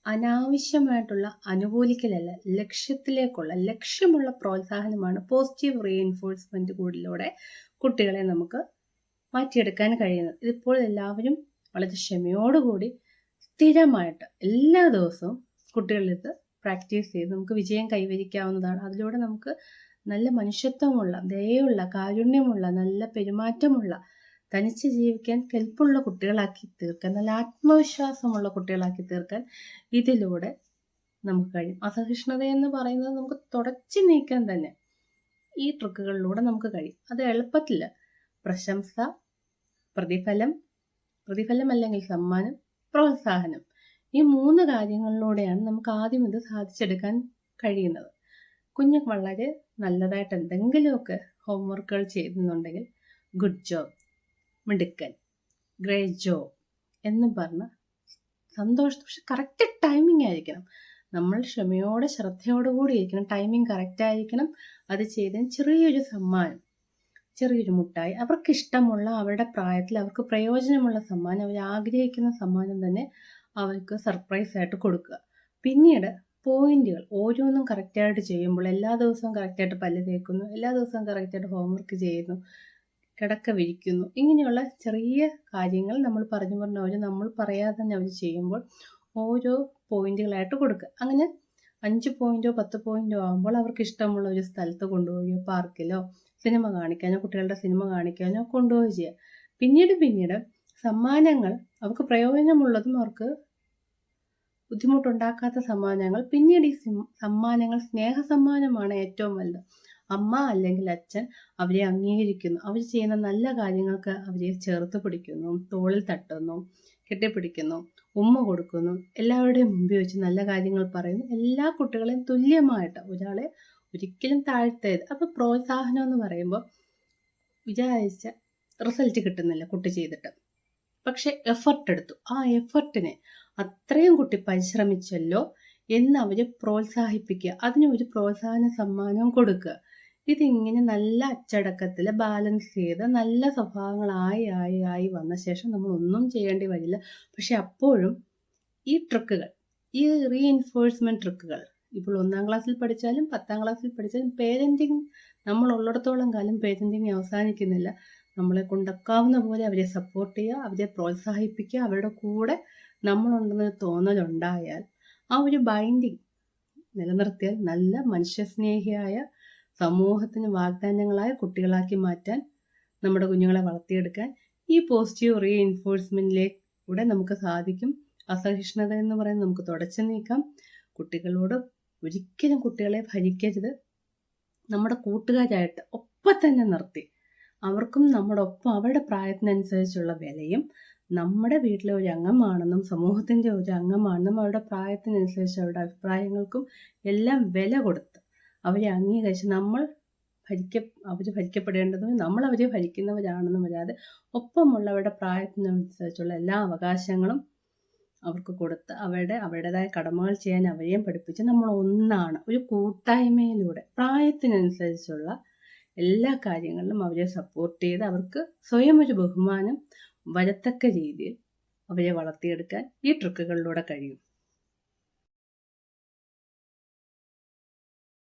അനാവശ്യമായിട്ടുള്ള അനുകൂലിക്കലല്ല, ലക്ഷ്യമുള്ള പ്രോത്സാഹനമാണ് positive reinforcement കൂടിലൂടെ കുട്ടികളെ നമുക്ക് മാറ്റിയെടുക്കാൻ കഴിയുന്നത്. ഇതിപ്പോൾ എല്ലാവരും വളരെ ക്ഷമയോടുകൂടി സ്ഥിരമായിട്ട് എല്ലാ ദിവസവും കുട്ടികളിൽ ഇത് പ്രാക്ടീസ് ചെയ്ത് നമുക്ക് വിജയം കൈവരിക്കാവുന്നതാണ്. അതിലൂടെ നമുക്ക് നല്ല മനുഷ്യത്വമുള്ള, ദയയുള്ള, കാരുണ്യമുള്ള, നല്ല പെരുമാറ്റമുള്ള, തനിച്ച് ജീവിക്കാൻ കെൽപ്പുള്ള കുട്ടികളാക്കി തീർക്കാൻ, നല്ല ആത്മവിശ്വാസമുള്ള കുട്ടികളാക്കി തീർക്കാൻ ഇതിലൂടെ നമുക്ക് കഴിയും. അസഹിഷ്ണുത എന്ന് പറയുന്നത് നമുക്ക് തുടച്ചു നീക്കാൻ തന്നെ ഈ ട്രിക്കുകളിലൂടെ നമുക്ക് കഴിയും. അത് എളുപ്പത്തില്ല. പ്രശംസ, പ്രതിഫലം അല്ലെങ്കിൽ സമ്മാനം, പ്രോത്സാഹനം, ഈ 3 കാര്യങ്ങളിലൂടെയാണ് നമുക്ക് ആദ്യം ഇത് സാധിച്ചെടുക്കാൻ കഴിയുന്നത്. കുഞ്ഞ് വളരെ നല്ലതായിട്ട് എന്തെങ്കിലുമൊക്കെ ഹോംവർക്കുകൾ ചെയ്യുന്നുണ്ടെങ്കിൽ ഗുഡ് ജോബ്, മിടുക്കൻ, ഗ്രേറ്റ് ജോബ് എന്ന് പറഞ്ഞ് സന്തോഷം. പക്ഷെ കറക്റ്റ് ടൈമിംഗ് ആയിരിക്കണം. നമ്മൾ ക്ഷമയോടെ ശ്രദ്ധയോടുകൂടി ഇരിക്കണം. ടൈമിംഗ് കറക്റ്റ് ആയിരിക്കണം. അത് ചെയ്തതിന് ചെറിയൊരു സമ്മാനം, ചെറിയൊരു മുട്ടായി, അവർക്ക് ഇഷ്ടമുള്ള, അവരുടെ പ്രായത്തിൽ അവർക്ക് പ്രയോജനമുള്ള സമ്മാനം, അവർ ആഗ്രഹിക്കുന്ന സമ്മാനം തന്നെ അവർക്ക് സർപ്രൈസ് ആയിട്ട് കൊടുക്കുക. പിന്നീട് പോയിന്റുകൾ ഓരോന്നും കറക്റ്റായിട്ട് ചെയ്യുമ്പോൾ, എല്ലാ ദിവസവും കറക്റ്റായിട്ട് പല്ല് തേക്കുന്നു, എല്ലാ ദിവസവും കറക്റ്റായിട്ട് ഹോംവർക്ക് ചെയ്യുന്നു, കിടക്ക വിരിക്കുന്നു, ഇങ്ങനെയുള്ള ചെറിയ കാര്യങ്ങൾ നമ്മൾ പറഞ്ഞവർ നമ്മൾ പറയാതെ തന്നെ അവർ ചെയ്യുമ്പോൾ ഓരോ പോയിന്റുകളായിട്ട് കൊടുക്കുക. അങ്ങനെ 5 പോയിന്റോ 10 പോയിന്റോ ആകുമ്പോൾ അവർക്ക് ഇഷ്ടമുള്ള ഒരു സ്ഥലത്ത് കൊണ്ടുപോവുകയോ പാർക്കിലോ സിനിമ കാണിക്കാനോ കുട്ടികളുടെ സിനിമ കാണിക്കാനോ കൊണ്ടുപോവുകയോ ചെയ്യുക. പിന്നീട് സമ്മാനങ്ങൾ അവർക്ക് പ്രയോജനമുള്ളതും അവർക്ക് ബുദ്ധിമുട്ടുണ്ടാക്കാത്ത സമ്മാനങ്ങൾ, പിന്നീട് ഈ സമ്മാനങ്ങൾ സ്നേഹ സമ്മാനമാണ് ഏറ്റവും വലുത്. അമ്മ അല്ലെങ്കിൽ അച്ഛൻ അവരെ അംഗീകരിക്കുന്നു, അവർ ചെയ്യുന്ന നല്ല കാര്യങ്ങൾക്ക് അവരെ ചേർത്ത് പിടിക്കുന്നു, തോളിൽ തട്ടുന്നു, കെട്ടിപ്പിടിക്കുന്നു, ഉമ്മ കൊടുക്കുന്നു, എല്ലാവരുടെയും മുമ്പിൽ വെച്ച് നല്ല കാര്യങ്ങൾ പറയുന്നു. എല്ലാ കുട്ടികളെയും തുല്യമായിട്ട്, ഒരാളെ ഒരിക്കലും താഴ്ത്തരുത്. അപ്പോൾ പ്രോത്സാഹനം എന്ന് പറയുമ്പോൾ വിചാരിച്ച റിസൾട്ട് കിട്ടുന്നില്ല കുട്ടി ചെയ്തിട്ട്, പക്ഷെ എഫർട്ട് എടുത്തു, ആ എഫർട്ടിനെ അത്രയും കുട്ടി പരിശ്രമിച്ചല്ലോ എന്ന് അവരെ പ്രോത്സാഹിപ്പിക്കുക, അതിന് ഒരു പ്രോത്സാഹന സമ്മാനം കൊടുക്കുക. ഇതിങ്ങനെ നല്ല അച്ചടക്കത്തിൽ ബാലൻസ് ചെയ്ത് നല്ല സ്വഭാവങ്ങളായി വന്ന ശേഷം നമ്മൾ ഒന്നും ചെയ്യേണ്ടി വരില്ല. പക്ഷെ അപ്പോഴും ഈ ട്രിക്കുകൾ, ഈ റീഎൻഫോഴ്സ്മെന്റ് ട്രിക്കുകൾ ഇപ്പോൾ 1-ാം ക്ലാസ്സിൽ പഠിച്ചാലും 10-ാം ക്ലാസ്സിൽ പഠിച്ചാലും പേരൻറ്റിങ് നമ്മൾ ഉള്ളിടത്തോളം കാലം പേരൻറ്റിങ് അവസാനിക്കുന്നില്ല. നമ്മളെ കൊണ്ടാക്കാവുന്ന പോലെ അവരെ സപ്പോർട്ട് ചെയ്യുക, അവരെ പ്രോത്സാഹിപ്പിക്കുക, അവരുടെ കൂടെ നമ്മളുണ്ടെന്നൊരു തോന്നലുണ്ടായാൽ ആ ഒരു ബൈൻഡിങ് നിലനിർത്തിയാൽ നല്ല മനുഷ്യസ്നേഹിയായ സമൂഹത്തിന് വാഗ്ദാനങ്ങളായ കുട്ടികളാക്കി മാറ്റാൻ, നമ്മുടെ കുഞ്ഞുങ്ങളെ വളർത്തിയെടുക്കാൻ ഈ പോസിറ്റീവ് റീഎൻഫോഴ്സ്മെന്റിലൂടെ നമുക്ക് സാധിക്കും. അസഹിഷ്ണുത എന്ന് പറയുന്നത് നമുക്ക് തുടച്ചു നീക്കാം. കുട്ടികളോട് ഒരിക്കലും കുട്ടികളെ ഭരിക്കരുത്. നമ്മുടെ കൂട്ടുകാരായിട്ട് ഒപ്പം തന്നെ നിർത്തി അവർക്കും നമ്മുടെ ഒപ്പം അവരുടെ പ്രായത്തിനനുസരിച്ചുള്ള വിലയും, നമ്മുടെ വീട്ടിലെ ഒരു അംഗമാണെന്നും സമൂഹത്തിൻ്റെ ഒരു അംഗമാണെന്നും അവരുടെ പ്രായത്തിനനുസരിച്ച് അവരുടെ അഭിപ്രായങ്ങൾക്കും എല്ലാം വില കൊടുത്ത് അവരെ അംഗീകരിച്ച് അവർ ഭരിക്കപ്പെടേണ്ടതും നമ്മൾ അവരെ ഭരിക്കുന്നവരാണെന്നും വരാതെ ഒപ്പമുള്ളവരുടെ പ്രായത്തിനനുസരിച്ചുള്ള എല്ലാ അവകാശങ്ങളും അവർക്ക് കൊടുത്ത് അവരുടേതായ കടമകൾ ചെയ്യാൻ അവരെയും പഠിപ്പിച്ച് നമ്മൾ ഒന്നാണ്, ഒരു കൂട്ടായ്മയിലൂടെ പ്രായത്തിനനുസരിച്ചുള്ള എല്ലാ കാര്യങ്ങളിലും അവരെ സപ്പോർട്ട് ചെയ്ത് അവർക്ക് സ്വയം ഒരു ബഹുമാനം വരത്തക്ക രീതിയിൽ അവരെ വളർത്തിയെടുക്കാൻ ഈ ട്രിക്കുകളിലൂടെ കഴിയും.